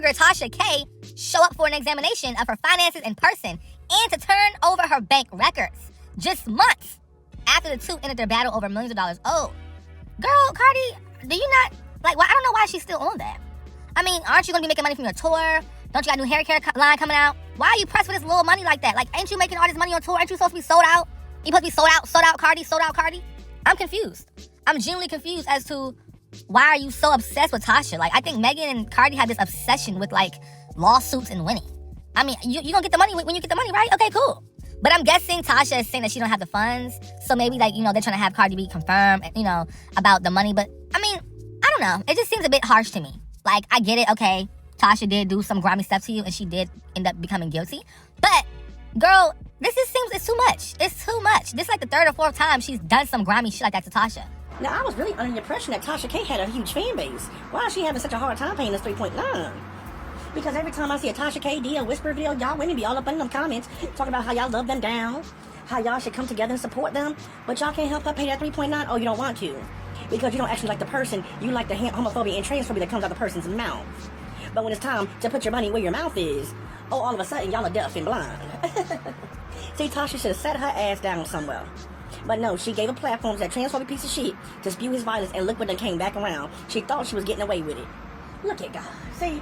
Tasha K show up for an examination of her finances in person and to turn over her bank records just months after the two ended their battle over millions of dollars owed. Girl, Cardi, do you not, like, well, I don't know why she's still on that. I mean, aren't you going to be making money from your tour? Don't you got a new hair care line coming out? Why are you pressed with this little money like that? Like, ain't you making all this money on tour? Ain't you supposed to be sold out? You supposed to be sold out, Cardi? I'm confused. I'm genuinely confused as to why are you so obsessed with Tasha? Like, I think Megan and Cardi have this obsession with, like, lawsuits and winning. I mean, you gonna get the money when you get the money, right? Okay, cool. But I'm guessing Tasha is saying that she don't have the funds. So maybe, like, you know, they're trying to have Cardi B confirm, you know, about the money. But, I mean, I don't know. It just seems a bit harsh to me. Like, I get it, okay. Tasha did do some grimy stuff to you, and she did end up becoming guilty. But, girl, this just seems, it's too much. It's too much. This is like the third or fourth time she's done some grimy shit like that to Tasha. Now, I was really under the impression that Tasha K had a huge fan base. Why is she having such a hard time paying this 3.9? Because every time I see a Tasha K deal, Whisper video, y'all women be all up in them comments talking about how y'all love them down, how y'all should come together and support them, but y'all can't help her pay that 3.9. Oh, you don't want to. Because you don't actually like the person, you like the homophobia and transphobia that comes out the person's mouth. But when it's time to put your money where your mouth is, oh, all of a sudden, y'all are deaf and blind. See, Tasha should have set her ass down somewhere. But no, she gave a platform to that transphobic piece of shit to spew his violence, and look what done came back around. She thought she was getting away with it. Look at God. See?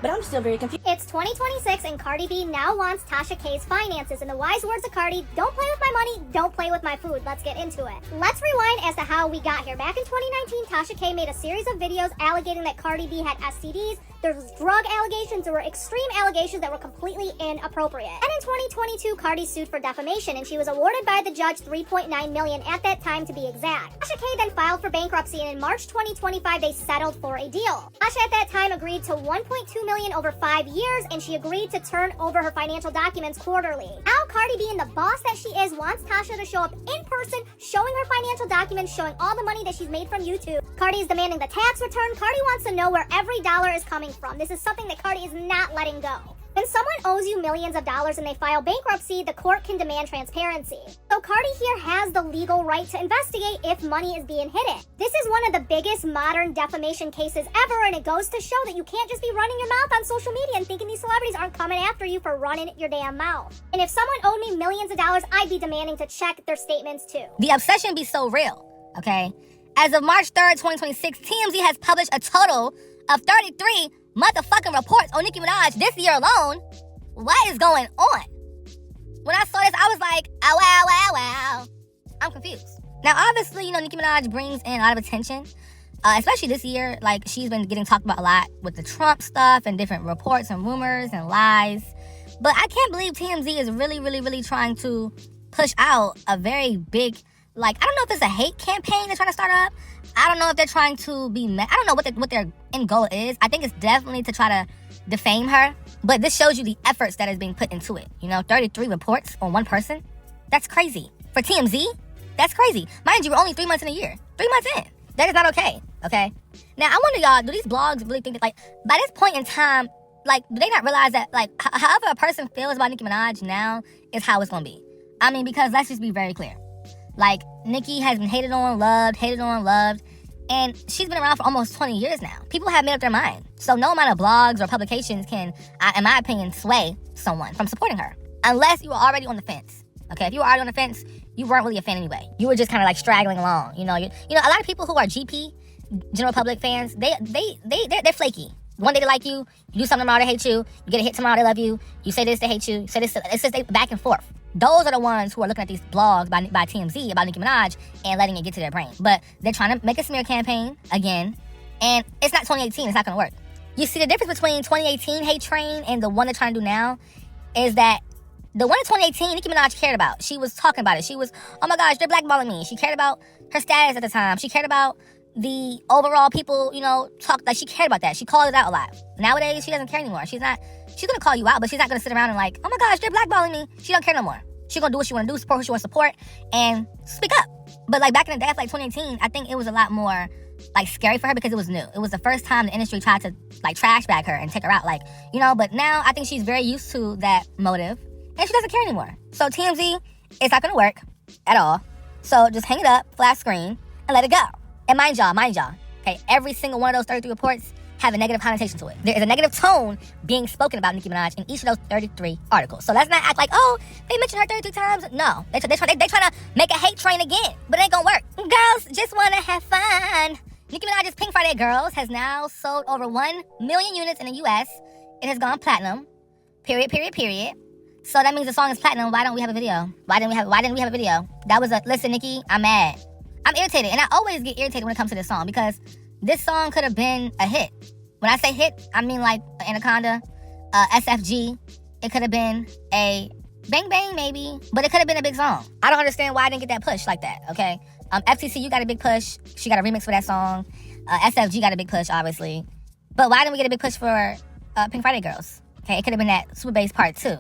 But I'm still very confused. It's 2026 and Cardi B now wants Tasha K's finances. In the wise words of Cardi, don't play with my money, don't play with my food. Let's get into it. Let's rewind as to how we got here. Back in 2019, Tasha K made a series of videos alleging that Cardi B had STDs. There was drug allegations. There were extreme allegations that were completely inappropriate. And in 2022, Cardi sued for defamation, and she was awarded by the judge $3.9 million at that time, to be exact. Tasha K then filed for bankruptcy, and in March 2025, they settled for a deal. Tasha at that time agreed to $1.2 million over 5 years, and she agreed to turn over her financial documents quarterly. Now, Cardi, being the boss that she is, wants Tasha to show up in person, showing her financial documents, showing all the money that she's made from YouTube. Cardi is demanding the tax return. Cardi wants to know where every dollar is coming from. This is something that Cardi is not letting go. When someone owes you millions of dollars and they file bankruptcy, the court can demand transparency. So Cardi here has the legal right to investigate if money is being hidden. This is one of the biggest modern defamation cases ever, and it goes to show that you can't just be running your mouth on social media and thinking these celebrities aren't coming after you for running your damn mouth. And if someone owed me millions of dollars, I'd be demanding to check their statements too. The obsession be so real, okay? As of March 3rd, 2026, TMZ has published a total of 33 motherfucking reports on Nicki Minaj this year alone. What is going on? When I saw this, I was like, oh, wow. I'm confused. Now, obviously, you know, Nicki Minaj brings in a lot of attention, especially this year. Like, she's been getting talked about a lot with the Trump stuff and different reports and rumors and lies. But I can't believe TMZ is really trying to push out a very big, like, I don't know if it's a hate campaign they're trying to start up. I don't know if they're trying to be, I don't know what their end goal is. I think it's definitely to try to defame her. But this shows you the efforts that is being put into it. You know, 33 reports on one person. That's crazy. For TMZ, that's crazy. Mind you, we're only 3 months in a year. 3 months in. That is not okay. Okay? Now, I wonder, y'all, do these blogs really think that, like, by this point in time, like, do they not realize that, like, however a person feels about Nicki Minaj now is how it's going to be? I mean, because let's just be very clear. Like, Nicki has been hated on, loved, and she's been around for almost 20 years now. People have made up their mind. So no amount of blogs or publications can, in my opinion, sway someone from supporting her. Unless you were already on the fence. Okay, if you were already on the fence, you weren't really a fan anyway. You were just kind of like straggling along. You know, a lot of people who are GP, general public fans, they're flaky. One day they like you do something tomorrow, they hate you. You get a hit tomorrow, they love you. You say this, they hate you. You say this, it's just back and forth. Those are the ones who are looking at these blogs by TMZ about Nicki Minaj and letting it get to their brain. But they're trying to make a smear campaign again, and it's not 2018. It's not going to work. You see, the difference between 2018 hate train and the one they're trying to do now is that the one in 2018, Nicki Minaj cared about. She was talking about it. She was, oh my gosh, they're blackballing me. She cared about her status at the time. She cared about the overall people, you know, she cared about that. She called it out a lot. Nowadays, she doesn't care anymore. She's going to call you out, but she's not going to sit around and like, oh my gosh, they're blackballing me. She don't care no more. She's going to do what she want to do, support who she want to support, and speak up. But like back in the day, like 2018, I think it was a lot more like scary for her because it was new. It was the first time the industry tried to like trash bag her and take her out. Like, you know, but now I think she's very used to that motive and she doesn't care anymore. So TMZ, it's not going to work at all. So just hang it up, flat screen, and let it go. And mind y'all, okay, every single one of those 33 reports have a negative connotation to it. There is a negative tone being spoken about Nicki Minaj in each of those 33 articles. So let's not act like, oh, they mentioned her 33 times. No, they trying to make a hate train again, but it ain't gonna work. Girls just wanna have fun. Nicki Minaj's Pink Friday Girls has now sold over 1 million units in the U.S. It has gone platinum. Period. So that means the song is platinum. Why don't we have a video? Why didn't we have a video? That was listen, Nicki, I'm mad. I'm irritated, and I always get irritated when it comes to this song because this song could have been a hit. When I say hit, I mean like Anaconda, SFG. It could have been a bang bang maybe, but it could have been a big song. I don't understand why I didn't get that push like that, okay? FTC, you got a big push. She got a remix for that song. SFG got a big push, obviously. But why didn't we get a big push for Pink Friday Girls? Okay, it could have been that Super Bass Part 2.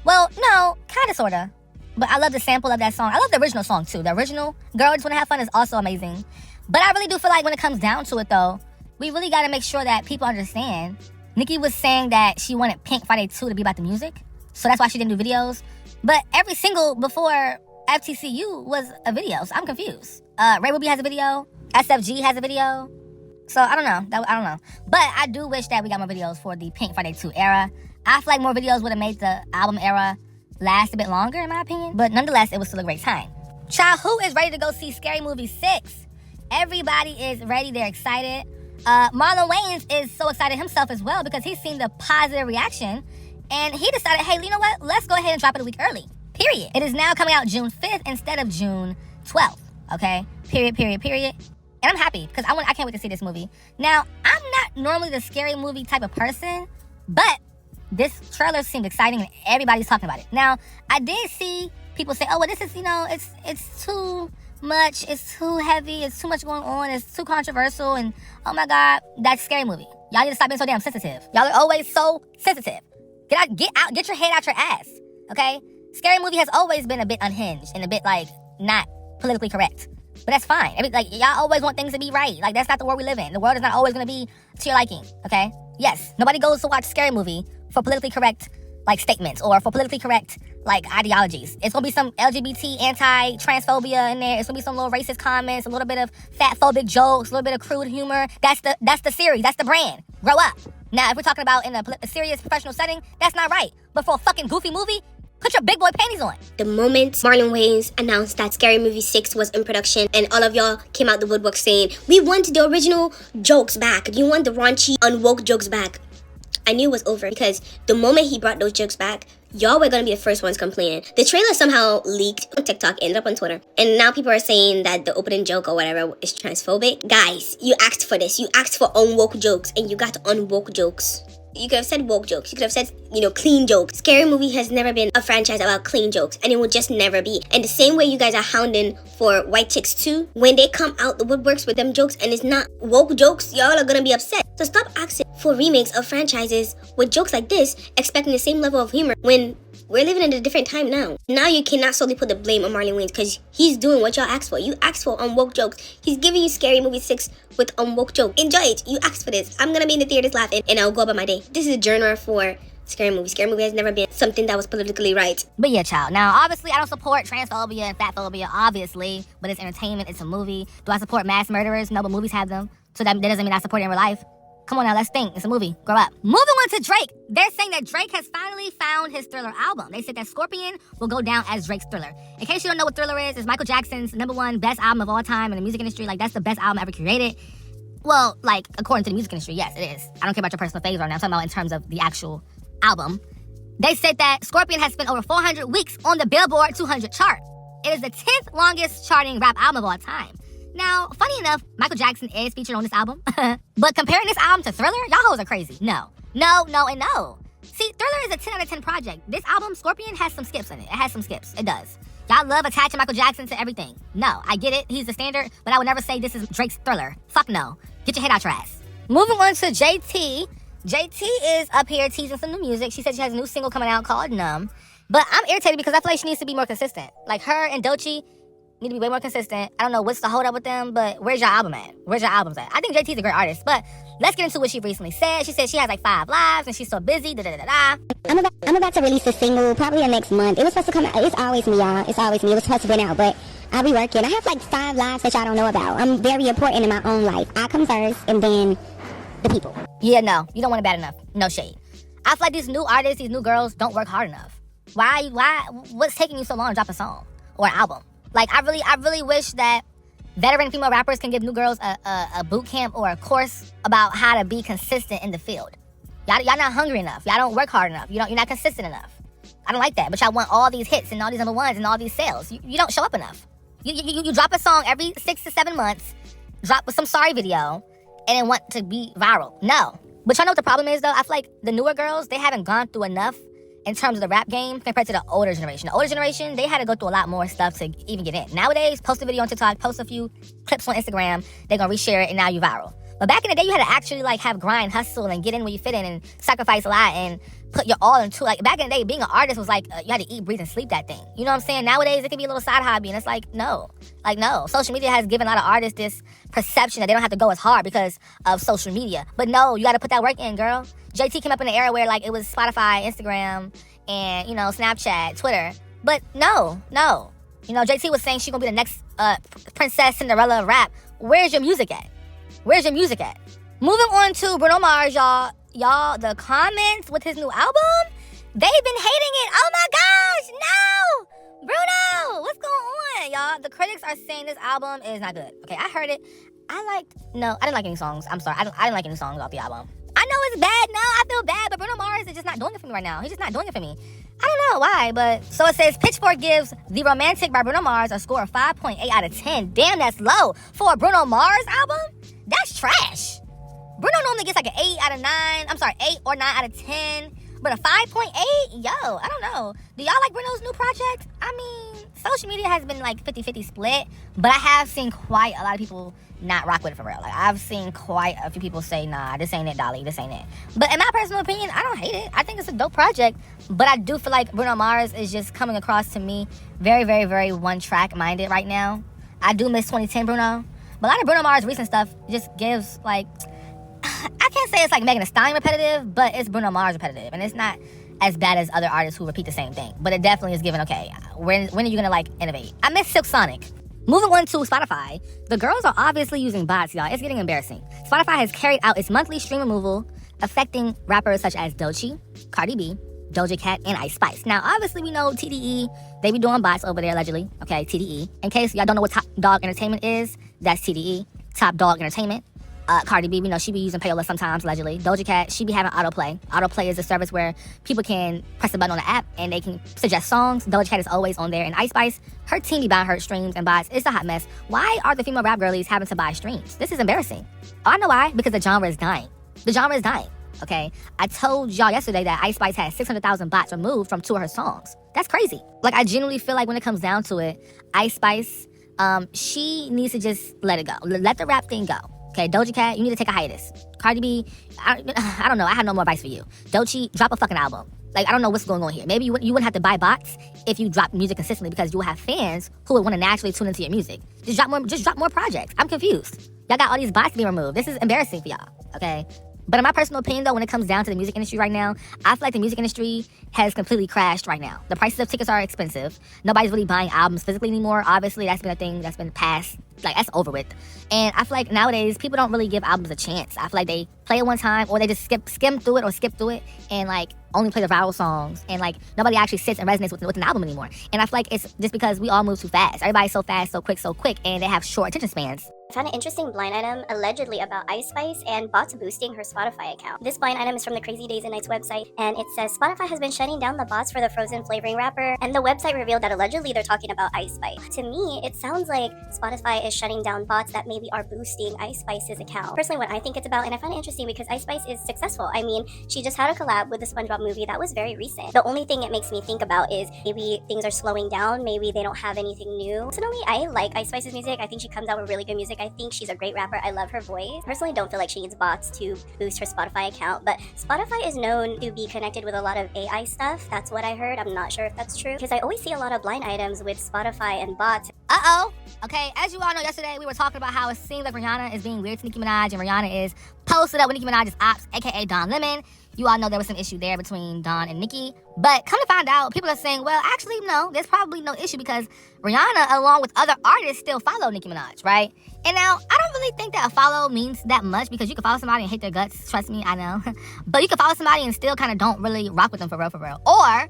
Well, no, kind of, sort of. But I love the sample of that song. I love the original song, too. The original, Girl Just Wanna Have Fun, is also amazing. But I really do feel like when it comes down to it, though, we really got to make sure that people understand. Nicki was saying that she wanted Pink Friday 2 to be about the music. So that's why she didn't do videos. But every single before FTCU was a video, so I'm confused. Ray Ruby has a video. SFG has a video. So I don't know. I don't know. But I do wish that we got more videos for the Pink Friday 2 era. I feel like more videos would have made the album era last a bit longer, in my opinion. But nonetheless, it was still a great time. Child, who is ready to go see Scary Movie 6? Everybody is ready. They're excited. Marlon Wayans is so excited himself as well because he's seen the positive reaction. And he decided, hey, you know what? Let's go ahead and drop it a week early. Period. It is now coming out June 5th instead of June 12th. Okay? Period. And I'm happy because I can't wait to see this movie. Now, I'm not normally the scary movie type of person, but this trailer seemed exciting and everybody's talking about it. Now, I did see people say, oh, well, this is, it's too much, it's too heavy, it's too much going on, it's too controversial, and oh my God, that's a scary movie. Y'all need to stop being so damn sensitive. Y'all are always so sensitive. Get your head out your ass, okay? Scary movie has always been a bit unhinged and a bit, not politically correct. But that's fine. Y'all always want things to be right. That's not the world we live in. The world is not always going to be to your liking, okay? Yes, nobody goes to watch Scary Movie for politically correct, statements or for politically correct, ideologies. It's going to be some LGBT, anti-transphobia in there. It's going to be some little racist comments, a little bit of fat-phobic jokes, a little bit of crude humor. That's the series. That's the brand. Grow up. Now, if we're talking about in a serious professional setting, that's not right. But for a fucking goofy movie, put your big boy panties on. The moment Marlon Wayans announced that Scary Movie 6 was in production and all of y'all came out the woodwork saying, we want the original jokes back. You want the raunchy, unwoke jokes back. I knew it was over because the moment he brought those jokes back, y'all were going to be the first ones complaining. The trailer somehow leaked on TikTok, ended up on Twitter. And now people are saying that the opening joke or whatever is transphobic. Guys, you asked for this. You asked for unwoke jokes and you got unwoke jokes. You could have said woke jokes. You could have said, clean jokes. Scary Movie has never been a franchise about clean jokes, and it will just never be. And the same way you guys are hounding for White Chicks 2, when they come out the woodworks with them jokes and it's not woke jokes, y'all are gonna be upset. So stop asking for remakes of franchises with jokes like this, expecting the same level of humor when we're living in a different time now. Now you cannot solely put the blame on Marlon Wayans because he's doing what y'all asked for. You asked for unwoke jokes. He's giving you Scary Movie 6 with unwoke jokes. Enjoy it. You asked for this. I'm gonna be in the theaters laughing and I'll go about my day. This is a genre for Scary Movie. Scary Movie has never been something that was politically right. But yeah, child. Now, obviously, I don't support transphobia and fatphobia, obviously. But it's entertainment. It's a movie. Do I support mass murderers? No, but movies have them. So that doesn't mean I support it in real life. Come on now, let's think. It's a movie. Grow up. Moving on to Drake. They're saying that Drake has finally found his Thriller album. They said that Scorpion will go down as Drake's Thriller. In case you don't know what Thriller is, it's Michael Jackson's #1 best album of all time in the music industry. That's the best album ever created. Well, according to the music industry, yes, it is. I don't care about your personal favorite right now. I'm talking about in terms of the actual album. They said that Scorpion has spent over 400 weeks on the Billboard 200 chart. It is the 10th longest charting rap album of all time. Now, funny enough, Michael Jackson is featured on this album. But comparing this album to Thriller, y'all hoes are crazy. No. See, Thriller is a 10 out of 10 project. This album, Scorpion, has some skips in it. It has some skips. It does. Y'all love attaching Michael Jackson to everything. No, I get it. He's the standard. But I would never say this is Drake's Thriller. Fuck no. Get your head out your ass. Moving on to JT. JT is up here teasing some new music. She said she has a new single coming out called Numb. But I'm irritated because I feel like she needs to be more consistent. Her and Doechii need to be way more consistent. I don't know what's the hold up with them, but where's your album at? Where's your albums at? I think JT's a great artist, but let's get into what she recently said. She said she has 5 lives and she's so busy, I'm about to release a single probably the next month. It was supposed to come out. It's always me, y'all. It's always me. It was supposed to be out, but I'll be working. I have 5 lives that y'all don't know about. I'm very important in my own life. I come first, and then the people. Yeah, no, you don't want it bad enough. No shade. I feel like these new artists, these new girls don't work hard enough. Why, what's taking you so long to drop a song or an album? Like, I really wish that veteran female rappers can give new girls a boot camp or a course about how to be consistent in the field. Y'all not hungry enough. Y'all don't work hard enough. You're not consistent enough. I don't like that. But y'all want all these hits and all these number ones and all these sales. You don't show up enough. You drop a song every 6 to 7 months, drop with some sorry video, and then want to be viral. No. But y'all know what the problem is, though? I feel like the newer girls, they haven't gone through enough in terms of the rap game compared to the older generation. The older generation, they had to go through a lot more stuff to even get in. Nowadays, post a video on TikTok, post a few clips on Instagram, they're gonna reshare it, and now you're viral. But back in the day, you had to actually like have grind, hustle, and get in where you fit in and sacrifice a lot and put your all into. Like back in the day, being an artist was like you had to eat, breathe, and sleep that thing. You know what I'm saying? Nowadays, it can be a little side hobby, and it's like no. Social media has given a lot of artists this perception that they don't have to go as hard because of social media. But no, you got to put that work in, girl. JT came up in an era where like it was Spotify, Instagram, and Snapchat, Twitter. But no. JT was saying she's gonna be the next Princess Cinderella of rap. Where's your music at? Moving on to Bruno Mars, y'all, the comments with his new album, they've been hating it. Oh my gosh, no! Bruno, what's going on, y'all? The critics are saying this album is not good. Okay, I heard it. I didn't like any songs. I'm sorry, I didn't like any songs off the album. I know it's bad. No, I feel bad, but Bruno Mars is just not doing it for me right now. He's just not doing it for me. I don't know why, but so it says Pitchfork gives The Romantic by Bruno Mars a score of 5.8 out of 10. Damn, that's low for a Bruno Mars album. That's trash. Bruno normally gets like an 8 out of 9. I'm sorry, 8 or 9 out of 10. But a 5.8? Yo, I don't know. Do y'all like Bruno's new project? I mean, social media has been like 50-50 split, but I have seen quite a lot of people not rock with it for real. Like, I've seen quite a few people say, nah, this ain't it, Dolly, this ain't it. But in my personal opinion, I don't hate it. I think it's a dope project, but I do feel like Bruno Mars is just coming across to me very, very, very one-track minded right now. I do miss 2010 Bruno, but a lot of Bruno Mars' recent stuff just gives, like, I can't say it's like Megan Thee Stallion repetitive, but it's Bruno Mars repetitive, and it's not as bad as other artists who repeat the same thing. But it definitely is given, okay, when are you gonna, like, innovate? I miss Silk Sonic. Moving on to Spotify, the girls are obviously using bots, y'all. It's getting embarrassing. Spotify has carried out its monthly stream removal, affecting rappers such as Doechii, Cardi B, Doja Cat, and Ice Spice. Now, obviously, we know TDE, they be doing bots over there, allegedly. Okay, TDE. In case y'all don't know what Top Dog Entertainment is, that's TDE, Top Dog Entertainment. Cardi B, we know she be using payola sometimes, allegedly. Doja Cat, she be having autoplay. Autoplay is a service where people can press a button on the app and they can suggest songs. Doja Cat is always on there. And Ice Spice, her team be buying her streams and bots. It's a hot mess. Why are the female rap girlies having to buy streams? This is embarrassing. Oh, I know why. Because the genre is dying. The genre is dying, okay? I told y'all yesterday that Ice Spice had 600,000 bots removed from 2 of her songs. That's crazy. Like, I genuinely feel like when it comes down to it, Ice Spice, she needs to just let it go. Let the rap thing go. Okay, Doja Cat, you need to take a hiatus. Cardi B, I don't know. I have no more advice for you. Doechii, drop a fucking album. Like, I don't know what's going on here. Maybe you wouldn't have to buy bots if you drop music consistently because you will have fans who would want to naturally tune into your music. Just drop more projects. I'm confused. Y'all got all these bots being removed. This is embarrassing for y'all, okay? But in my personal opinion, though, when it comes down to the music industry right now, I feel like the music industry has completely crashed right now. The prices of tickets are expensive. Nobody's really buying albums physically anymore. Obviously, that's been a thing that's been passed. Like, that's over with. And I feel like nowadays, people don't really give albums a chance. I feel like they play it one time, or they just skim through it or skip through it, and, like, only play the viral songs. And, like, nobody actually sits and resonates with an album anymore. And I feel like it's just because we all move too fast. Everybody's so fast, so quick, and they have short attention spans. I found an interesting blind item allegedly about Ice Spice and bots boosting her Spotify account. This blind item is from the Crazy Days and Nights website, and it says Spotify has been shutting down the bots for the frozen flavoring wrapper, and the website revealed that allegedly they're talking about Ice Spice. To me, it sounds like Spotify is shutting down bots that maybe are boosting Ice Spice's account. Personally, what I think it's about, and I find it interesting because Ice Spice is successful. I mean, she just had a collab with the SpongeBob movie that was very recent. The only thing it makes me think about is maybe things are slowing down, maybe they don't have anything new. Personally, I like Ice Spice's music. I think she comes out with really good music. I think she's a great rapper. I love her voice. Personally, don't feel like she needs bots to boost her Spotify account, but Spotify is known to be connected with a lot of AI stuff. That's what I heard. I'm not sure if that's true because I always see a lot of blind items with Spotify and bots. Uh-oh. Okay, as you all know, yesterday we were talking about how it seems like Rihanna is being weird to Nicki Minaj, and Rihanna is posted up with Nicki Minaj's ops, aka Don Lemon. You all know there was some issue there between Don and Nicki. But come to find out, people are saying, well, actually, no, there's probably no issue because Rihanna, along with other artists, still follow Nicki Minaj, right? And now, I don't really think that a follow means that much because you can follow somebody and hate their guts. Trust me, I know. But you can follow somebody and still kind of don't really rock with them for real. Or,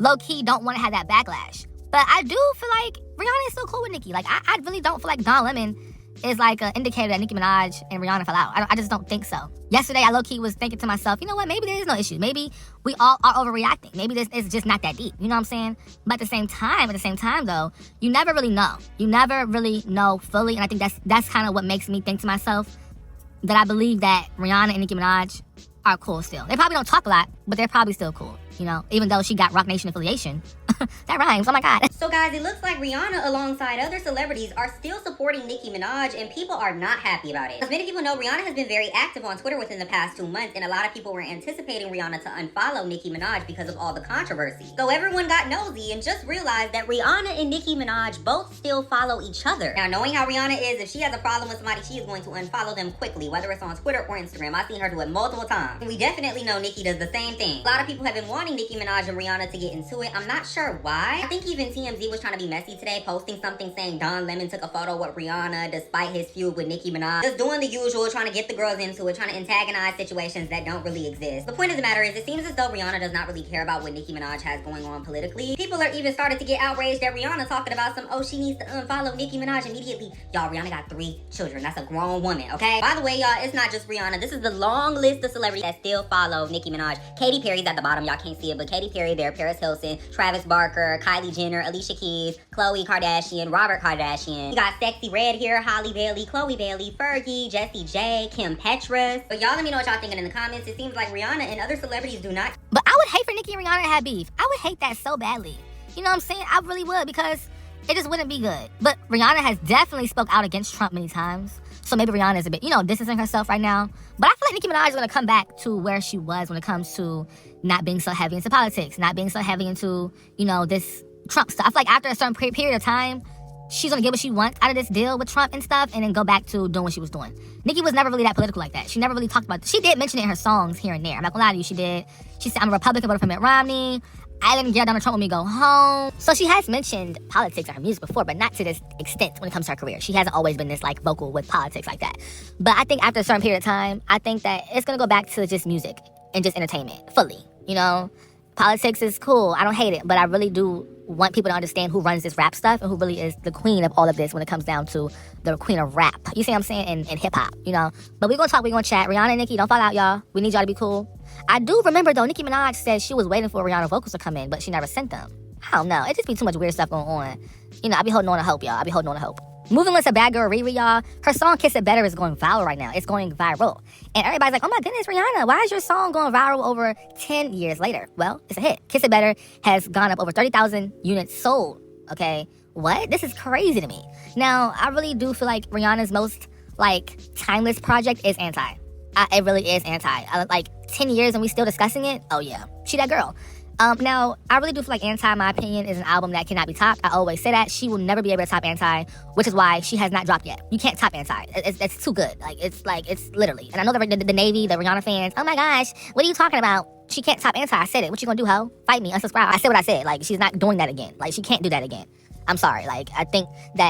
low-key, don't want to have that backlash. But I do feel like Rihanna is still cool with Nicki. Like, I really don't feel like Don Lemon is like an indicator that Nicki Minaj and Rihanna fell out. I just don't think so. Yesterday, I low-key was thinking to myself, you know what, maybe there is no issue. Maybe we all are overreacting. Maybe this is just not that deep. You know what I'm saying? But at the same time, though, you never really know. You never really know fully. And I think that's kind of what makes me think to myself that I believe that Rihanna and Nicki Minaj are cool still. They probably don't talk a lot, but they're probably still cool. You know, even though she got Roc Nation affiliation. That rhymes, oh my God. So guys, it looks like Rihanna alongside other celebrities are still supporting Nicki Minaj, and people are not happy about it. As many people know, Rihanna has been very active on Twitter within the past 2 months, and a lot of people were anticipating Rihanna to unfollow Nicki Minaj because of all the controversy. So everyone got nosy and just realized that Rihanna and Nicki Minaj both still follow each other. Now, knowing how Rihanna is, if she has a problem with somebody, she is going to unfollow them quickly, whether it's on Twitter or Instagram. I've seen her do it multiple times. And we definitely know Nicki does the same thing. A lot of people have been wanting Nicki Minaj and Rihanna to get into it. I'm not sure why. I think even TMZ was trying to be messy today, posting something saying Don Lemon took a photo with Rihanna despite his feud with Nicki Minaj. Just doing the usual, trying to get the girls into it, trying to antagonize situations that don't really exist. The point of the matter is, it seems as though Rihanna does not really care about what Nicki Minaj has going on politically. People are even started to get outraged at Rihanna talking about she needs to unfollow Nicki Minaj immediately. Y'all, Rihanna got 3 children. That's a grown woman, okay? By the way, y'all, it's not just Rihanna. This is the long list of celebrities that still follow Nicki Minaj. Katy Perry's at the bottom. Y'all can't see it, but Katy Perry there, Paris Hilton, Travis Barker, Kylie Jenner, Alicia Keys, Khloe Kardashian, Robert Kardashian. You got Sexy Red here, Halle Bailey, Chloe Bailey, Fergie, Jessie J, Kim Petras. But y'all let me know what y'all thinking in the comments. It seems like Rihanna and other celebrities do not. But I would hate for Nicki and Rihanna to have beef. I would hate that so badly. You know what I'm saying? I really would, because it just wouldn't be good. But Rihanna has definitely spoke out against Trump many times. So maybe Rihanna is a bit, distancing herself right now. But I feel like Nicki Minaj is going to come back to where she was when it comes to not being so heavy into politics, not being so heavy into, this Trump stuff. I feel like after a certain period of time, she's going to get what she wants out of this deal with Trump and stuff and then go back to doing what she was doing. Nicki was never really that political like that. She never really talked about it. She did mention it in her songs here and there. I'm not going to lie to you, she did. She said, I'm a Republican, voted for Mitt Romney. I didn't get Donald Trump when we go home. So she has mentioned politics in her music before, but not to this extent when it comes to her career. She hasn't always been this vocal with politics like that. But I think after a certain period of time, I think that it's gonna go back to just music and just entertainment fully. Politics is cool. I don't hate it, but I really do want people to understand who runs this rap stuff and who really is the queen of all of this when it comes down to the queen of rap. You see what I'm saying? And hip hop, But we're gonna talk, we're gonna chat. Rihanna and Nicki, don't fall out, y'all. We need y'all to be cool. I do remember, though, Nicki Minaj said she was waiting for Rihanna vocals to come in, but she never sent them. I don't know. It just be too much weird stuff going on. I be holding on to hope, y'all. I be holding on to hope. Moving on to Bad Girl Riri, y'all. Her song Kiss It Better is going viral right now. It's going viral. And everybody's like, oh my goodness, Rihanna, why is your song going viral over 10 years later? Well, it's a hit. Kiss It Better has gone up over 30,000 units sold. Okay? What? This is crazy to me. Now, I really do feel like Rihanna's most, timeless project is Anti. It really is Anti. 10 years and we still discussing it? Oh yeah. She that girl. Now, I really do feel like Anti, in my opinion, is an album that cannot be topped. I always say that. She will never be able to top Anti, which is why she has not dropped yet. You can't top Anti. It's too good. It's literally. And I know the Navy, the Rihanna fans, oh my gosh, what are you talking about? She can't top Anti. I said it. What you gonna do, ho? Fight me, unsubscribe. I said what I said. She's not doing that again. She can't do that again. I'm sorry. I think that